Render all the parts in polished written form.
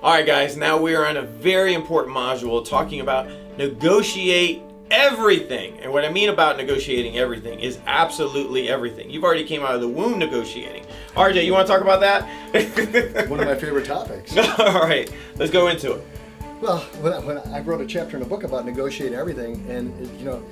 All right, guys, now we are on a very important module talking about negotiate everything. And what I mean about negotiating everything is absolutely everything. You've already came out of the womb negotiating. RJ, you want to talk about that? One of my favorite topics. All right, let's go into it. Well, when I wrote a chapter in a book about negotiating everything, and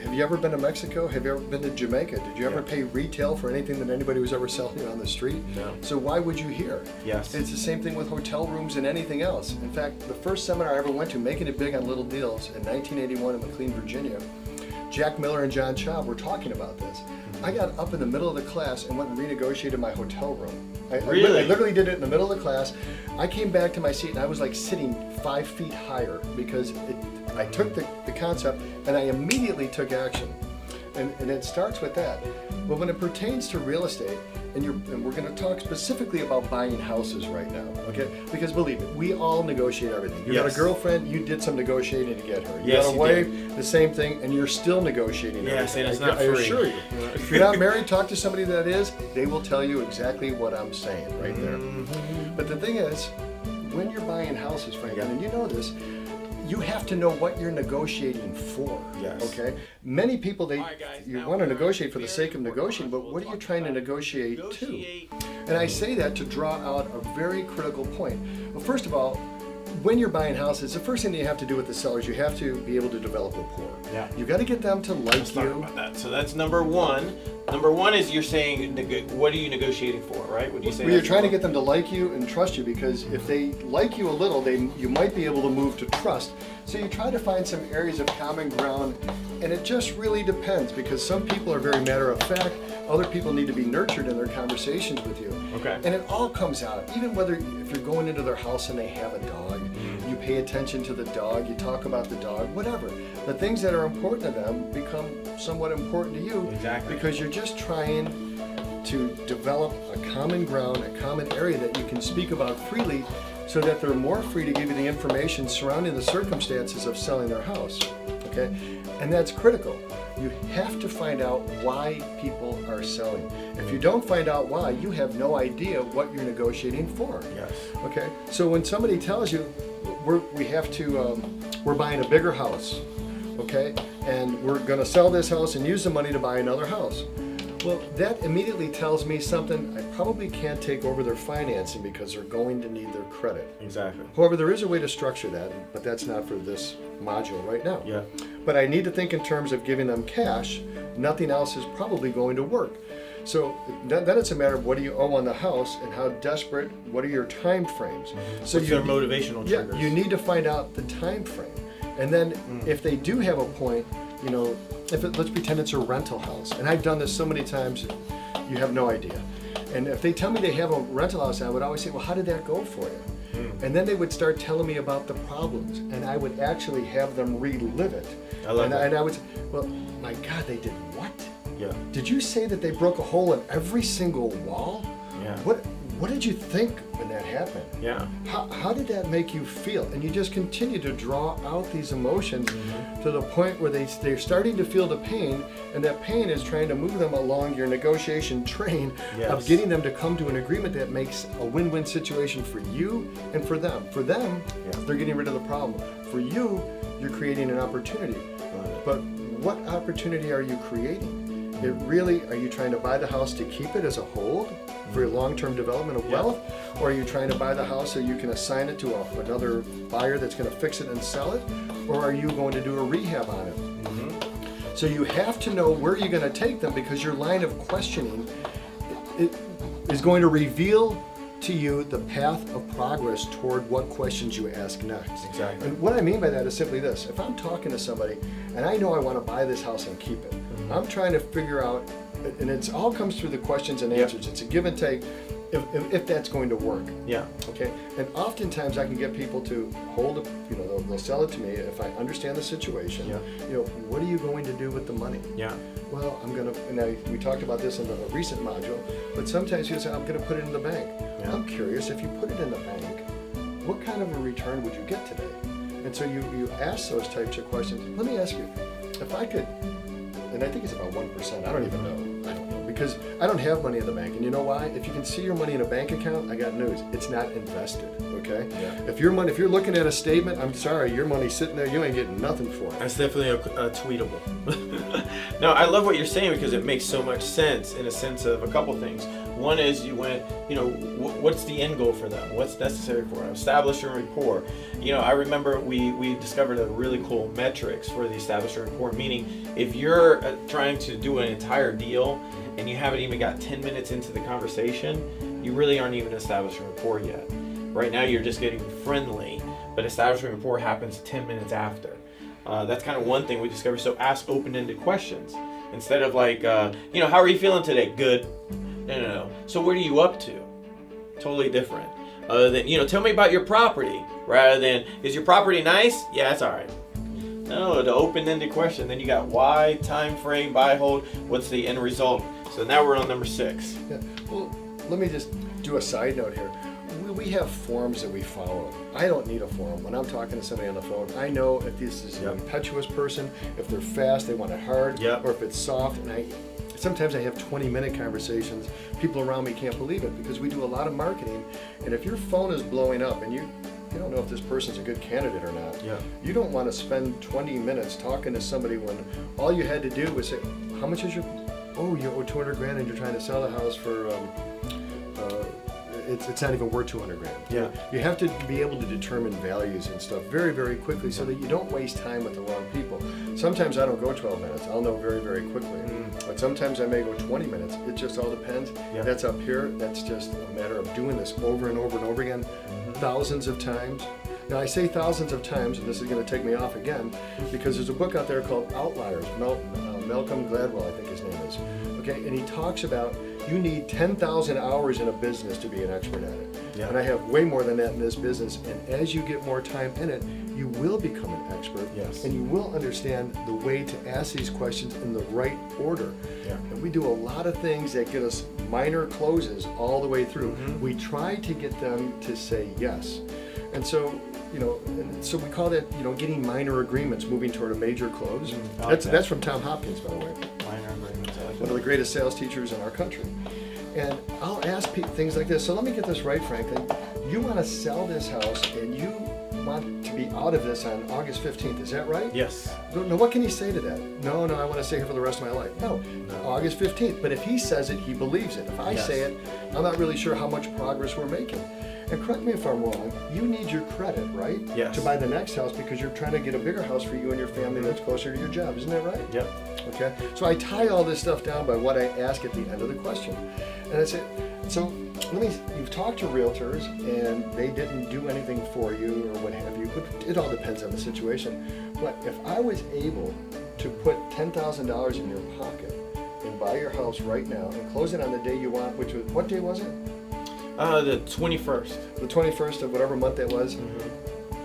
have you ever been to Mexico? Have you ever been to Jamaica? Did you ever pay retail for anything that anybody was ever selling on the street? No. So why would you here? Yes. It's the same thing with hotel rooms and anything else. In fact, the first seminar I ever went to, Making It Big on Little Deals, in 1981 in McLean, Virginia, Jack Miller and John Chaub were talking about this. I got up in the middle of the class and went and renegotiated my hotel room. Really? I literally did it in the middle of the class. I came back to my seat and I was like sitting 5 feet higher because I took the concept and I immediately took action. And it starts with that. But when it pertains to real estate, and we're going to talk specifically about buying houses right now, okay? Because believe me, we all negotiate everything. You got a girlfriend, you did some negotiating to get her. You got a wife, the same thing, and you're still negotiating everything. And it's not free. I assure you. If you're not married, talk to somebody that is. They will tell you exactly what I'm saying right there. Mm-hmm. But the thing is, when you're buying houses, Frank, and you know this, you have to know what you're negotiating for. Yes. Okay. Many people you want to negotiate for the sake of negotiating, but what are you trying to negotiate to? And I say that to draw out a very critical point. Well, first of all, when you're buying houses, the first thing that you have to do with the sellers, you have to be able to develop rapport. Yeah. You got to get them to like Let's talk you. about that. So that's number one. Number one is you're saying, what are you negotiating for, right? Would you say? Well, you're trying to get them to like you and trust you, because if they like you a little, you might be able to move to trust. So you try to find some areas of common ground, and it just really depends, because some people are very matter of fact. Other people need to be nurtured in their conversations with you. Okay. And it all comes out, even if you're going into their house and they have a dog, you pay attention to the dog, you talk about the dog, whatever. The things that are important to them become somewhat important to you. Exactly. Because you're just trying to develop a common ground, a common area that you can speak about freely, so that they're more free to give you the information surrounding the circumstances of selling their house. Okay? And that's critical. You have to find out why people are selling. If you don't find out why, you have no idea what you're negotiating for. Yes. Okay? So when somebody tells you, we're buying a bigger house, okay? And we're gonna sell this house and use the money to buy another house. Well, that immediately tells me something. I probably can't take over their financing because they're going to need their credit. Exactly. However, there is a way to structure that, but that's not for this module right now. Yeah. But I need to think in terms of giving them cash. Nothing else is probably going to work. So then it's a matter of what do you owe on the house and how desperate, what are your time frames. So What's their motivational triggers? Yeah, you need to find out the time frame. And then if they do have a point, let's pretend it's a rental house. And I've done this so many times, you have no idea. And if they tell me they have a rental house, I would always say, well, how did that go for you? And then they would start telling me about the problems, and I would actually have them relive it. I love that. And I would say, well, my God, they did what? Yeah. Did you say that they broke a hole in every single wall? Yeah. What did you think when that happened? Yeah. How did that make you feel? And you just continue to draw out these emotions to the point where they're starting to feel the pain, and that pain is trying to move them along your negotiation train of getting them to come to an agreement that makes a win-win situation for you and for them. For them, they're getting rid of the problem. For you, you're creating an opportunity. But what opportunity are you creating? Are you trying to buy the house to keep it as a hold for your long-term development of wealth? Or are you trying to buy the house so you can assign it to another buyer that's going to fix it and sell it? Or are you going to do a rehab on it? So you have to know where you're going to take them, because your line of questioning is going to reveal to you the path of progress toward what questions you ask next. Exactly. And what I mean by that is simply this. If I'm talking to somebody and I know I want to buy this house and keep it, I'm trying to figure out, and it all comes through the questions and answers. It's a give and take if that's going to work. Yeah. Okay. And oftentimes I can get people to hold they'll sell it to me if I understand the situation. Yeah. What are you going to do with the money? Yeah. Well, we talked about this in the recent module, but sometimes you say, I'm going to put it in the bank. Yeah. I'm curious, if you put it in the bank, what kind of a return would you get today? And so you ask those types of questions. Let me ask you, if I could, and I think it's about 1%, I don't even know, because I don't have money in the bank. And you know why? If you can see your money in a bank account, I got news. It's not invested, okay? Yeah. If you're looking at a statement, I'm sorry, your money's sitting there, you ain't getting nothing for it. That's definitely a tweetable. No, I love what you're saying because it makes so much sense in a sense of a couple things. One is you went, what's the end goal for them? What's necessary for them? Establishing rapport. I remember we discovered a really cool metrics for the establishing rapport, meaning if you're trying to do an entire deal and you haven't even got 10 minutes into the conversation, you really aren't even establishing rapport yet. Right now you're just getting friendly, but establishing rapport happens 10 minutes after. That's kind of one thing we discovered. So ask open-ended questions instead of like, how are you feeling today? Good. No. So what are you up to? Totally different. Other than, tell me about your property. Rather than, is your property nice? Yeah, it's all right. No, the open-ended question. Then you got why, time frame, buy, hold. What's the end result? So now we're on number 6. Yeah. Well, let me just do a side note here. We have forms that we follow. I don't need a form. When I'm talking to somebody on the phone, I know if this is an impetuous person, if they're fast, they want it hard, or if it's soft. And sometimes I have 20-minute conversations. People around me can't believe it because we do a lot of marketing. And if your phone is blowing up and you don't know if this person's a good candidate or not, you don't want to spend 20 minutes talking to somebody when all you had to do was say, how much is you owe $200,000 and you're trying to sell the house for it's not even worth $200,000. Yeah. You have to be able to determine values and stuff very, very quickly so that you don't waste time with the wrong people. Sometimes I don't go 12 minutes. I'll know very, very quickly. But sometimes I may go 20 minutes. It just all depends. That's up here. That's just a matter of doing this over and over and over again, thousands of times. Now I say thousands of times, and this is going to take me off again, because there's a book out there called Outliers. Malcolm Gladwell, I think his name is. Okay, and he talks about you need 10,000 hours in a business to be an expert at it. And I have way more than that in this business. And as you get more time in it, you will become an expert. And you will understand the way to ask these questions in the right order. And we do a lot of things that get us minor closes all the way through. We try to get them to say yes. And so, so we call that, getting minor agreements, moving toward a major close. That's from Tom Hopkins, by the way. Minor agreements. One of the greatest sales teachers in our country. And I'll ask people things like this. So let me get this right, Franklin. You want to sell this house and you want to be out of this on August 15th. Is that right? Yes. No, what can he say to that? No, I want to stay here for the rest of my life. No, August 15th. But if he says it, he believes it. If I say it, I'm not really sure how much progress we're making. And correct me if I'm wrong, you need your credit, right? Yes. To buy the next house because you're trying to get a bigger house for you and your family that's closer to your job. Isn't that right? Yep. Okay. So I tie all this stuff down by what I ask at the end of the question. And I say, so you've talked to realtors and they didn't do anything for you or what have you, but it all depends on the situation. But if I was able to put $10,000 in your pocket and buy your house right now and close it on the day you want, which was, what day was it? The 21st. The 21st of whatever month that was.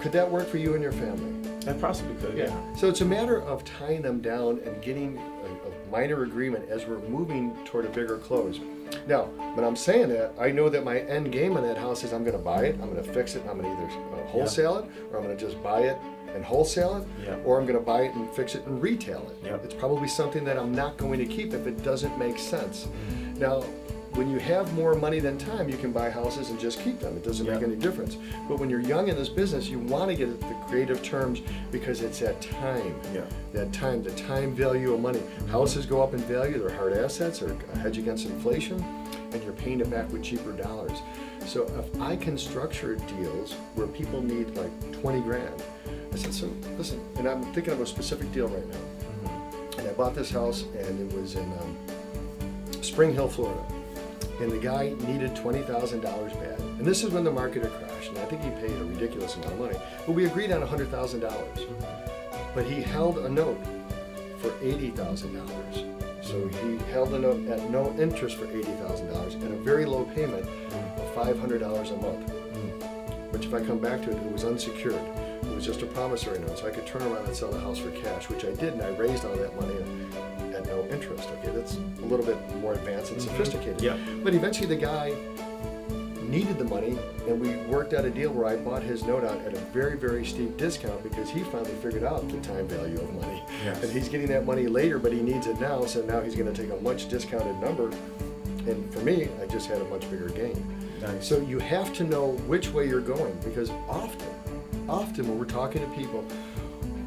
Could that work for you and your family? That possibly could, yeah. So it's a matter of tying them down and getting a minor agreement as we're moving toward a bigger close. Now, when I'm saying that, I know that my end game on that house is I'm going to buy it, I'm going to fix it, and I'm going to either wholesale it, or I'm going to just buy it and wholesale it, or I'm going to buy it and fix it and retail it. It's probably something that I'm not going to keep if it doesn't make sense. Now, when you have more money than time, you can buy houses and just keep them. It doesn't make any difference. But when you're young in this business, you want to get at the creative terms because it's that time. That time, the time value of money. Houses go up in value, they're hard assets, or a hedge against inflation, and you're paying it back with cheaper dollars. So if I can structure deals where people need like $20,000, I said, so listen, and I'm thinking of a specific deal right now. And I bought this house and it was in Spring Hill, Florida. And the guy needed $20,000 bad. And this is when the market had crashed, and I think he paid a ridiculous amount of money. But we agreed on $100,000. But he held a note for $80,000. So he held a note at no interest for $80,000 and a very low payment of $500 a month. Which if I come back to it, it was unsecured. It was just a promissory note, so I could turn around and sell the house for cash, which I did, and I raised all that money at no interest. Okay, that's a little bit more advanced and sophisticated. But eventually the guy needed the money, and we worked out a deal where I bought his note out at a very, very steep discount because he finally figured out the time value of money. Yes. And he's getting that money later, but he needs it now, so now he's going to take a much discounted number. And for me, I just had a much bigger gain. Nice. So you have to know which way you're going, because often when we're talking to people,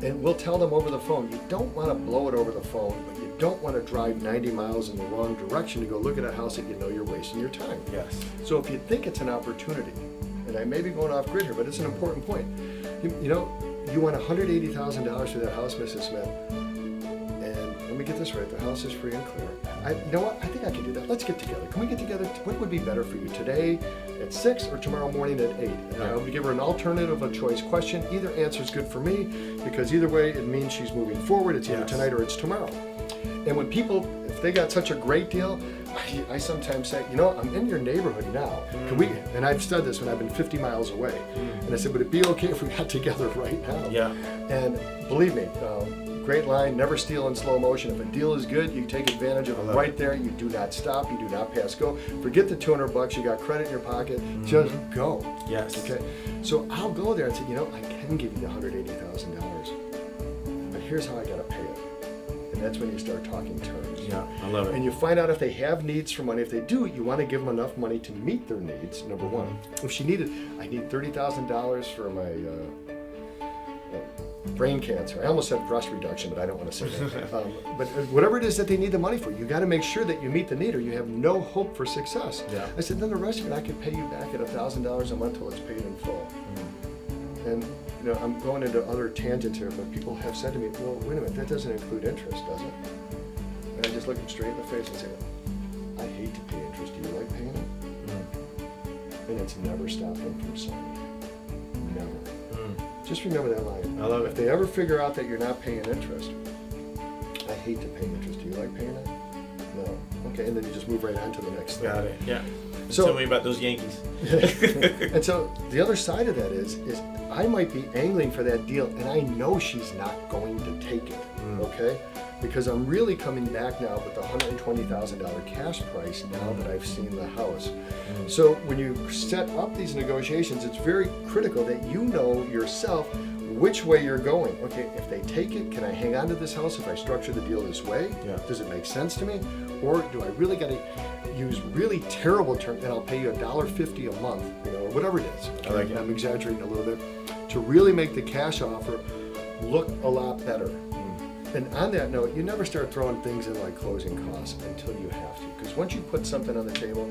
and we'll tell them over the phone, you don't want to blow it over the phone, but you don't want to drive 90 miles in the wrong direction to go look at a house that you know you're wasting your time. Yes. So if you think it's an opportunity, and I may be going off grid here, but it's an important point. You know, you want $180,000 for that house, Mrs. Smith, and let me get this right, the house is free and clear. You know what, I think I can do that. Let's get together. Can we get together? What would be better for you, today at 6 or tomorrow morning at 8? And I would give her an alternative of choice question. Either answer is good for me, because either way it means she's moving forward. It's either tonight or it's tomorrow. And when people, if they got such a great deal, I sometimes say, you know, I'm in your neighborhood now. Can we, and I've said this when I've been 50 miles away, and I said, would it be okay if we got together right now? Yeah. And believe me, great line, never steal in slow motion. If a deal is good, you take advantage of it right there. You do not stop, you do not pass go. Forget the $200, you got credit in your pocket, just go. Yes. Okay, so I'll go there and say, you know, I can give you the $180,000, but here's how I gotta pay it. And that's when you start talking terms. Yeah, I love it. And you find out if they have needs for money. If they do, you want to give them enough money to meet their needs, number one. If she needed, I need $30,000 for my brain cancer. I almost said breast reduction, but I don't want to say that. But whatever it is that they need the money for, you got to make sure that you meet the need or you have no hope for success. Yeah. I said, then the rest of it, I could pay you back at $1,000 a month till it's paid in full. And you know, I'm going into other tangents here, but people have said to me, well, wait a minute, that doesn't include interest, does it? And I just look them straight in the face and say, I hate to pay interest. Do you like paying it? And it's never stopped them from signing. Never. Just remember that line. I love it. If they ever figure out that you're not paying interest, I hate to pay interest. Do you like paying it? No. Okay, and then you just move right on to the next thing. Got it. Yeah. So- Tell me about those Yankees. And so the other side of that is I might be angling for that deal, and I know she's not going to take it, okay? Because I'm really coming back now with the $120,000 cash price now that I've seen the house. So when you set up these negotiations, it's very critical that you know yourself which way you're going. Okay, if they take it, can I hang on to this house if I structure the deal this way? Yeah. Does it make sense to me? Or do I really got to use really terrible terms and I'll pay you $1.50 a month, you know, or whatever it is. I like it. I'm exaggerating a little bit, to really make the cash offer look a lot better. And on that note, you never start throwing things in like closing costs until you have to. Because once you put something on the table,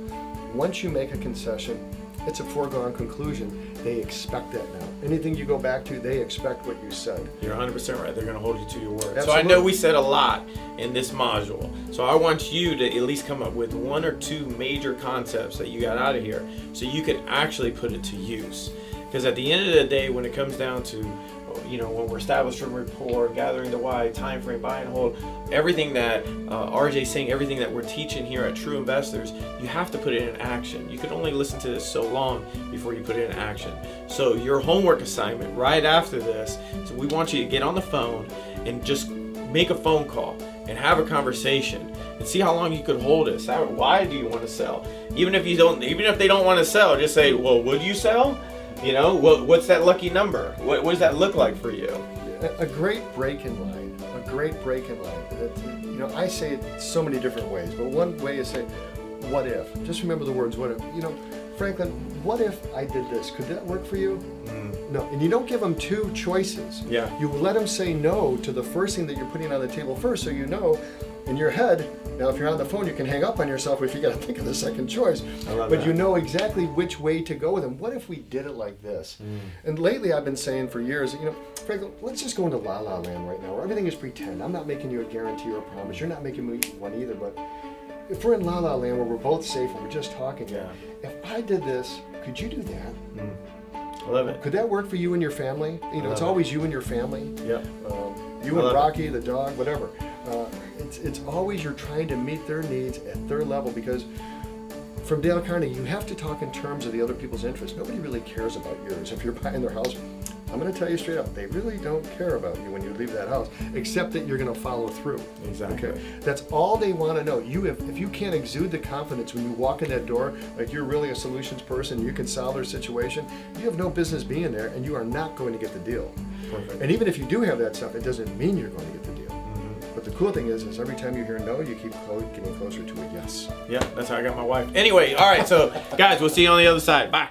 once you make a concession, it's a foregone conclusion. They expect that now. Anything you go back to, they expect what you said. You're 100% right. They're going to hold you to your word. Absolutely. So I know we said a lot in this module. So I want you to at least come up with 1 or 2 major concepts that you got out of here so you can actually put it to use. Because at the end of the day, when it comes down to, you know, when we're establishing rapport, gathering the why, time frame, buy and hold, everything that RJ's saying, everything that we're teaching here at True Investors, you have to put it in action. You can only listen to this so long before you put it in action. So your homework assignment right after this, so we want you to get on the phone and just make a phone call and have a conversation and see how long you could hold it. Why do you want to sell? Even if they don't want to sell, just say, well, would you sell? You know, what's that lucky number? What does that look like for you? A great break-in line. You know, I say it so many different ways, but one way is say, what if? Just remember the words, what if. You know, Franklin, what if I did this? Could that work for you? No, and you don't give them 2 choices. Yeah. You let them say no to the first thing that you're putting on the table first, so you know in your head. Now, if you're on the phone, you can hang up on yourself if you got to think of the second choice. But you know exactly which way to go with them. What if we did it like this? And lately, I've been saying for years, you know, Franklin, let's just go into La La Land right now, where everything is pretend. I'm not making you a guarantee or a promise. You're not making me one either. But if we're in La La Land where we're both safe and we're just talking, if I did this, could you do that? I love it. Could that work for you and your family? You know, it's always you and your family. Yeah. You and Rocky, the dog, whatever. It's always you're trying to meet their needs at their level, because from Dale Carnegie, you have to talk in terms of the other people's interests. Nobody really cares about yours. If you're buying their house, I'm going to tell you straight up, they really don't care about you when you leave that house, except that you're going to follow through. Exactly. Okay, that's all they want to know. If you can't exude the confidence when you walk in that door, like you're really a solutions person, you can solve their situation, you have no business being there, and you are not going to get the deal. Perfect. And even if you do have that stuff, it doesn't mean you're going to get the deal. But the cool thing is every time you hear no, you keep getting closer to a yes. Yeah, that's how I got my wife. Anyway, all right, so guys, we'll see you on the other side. Bye.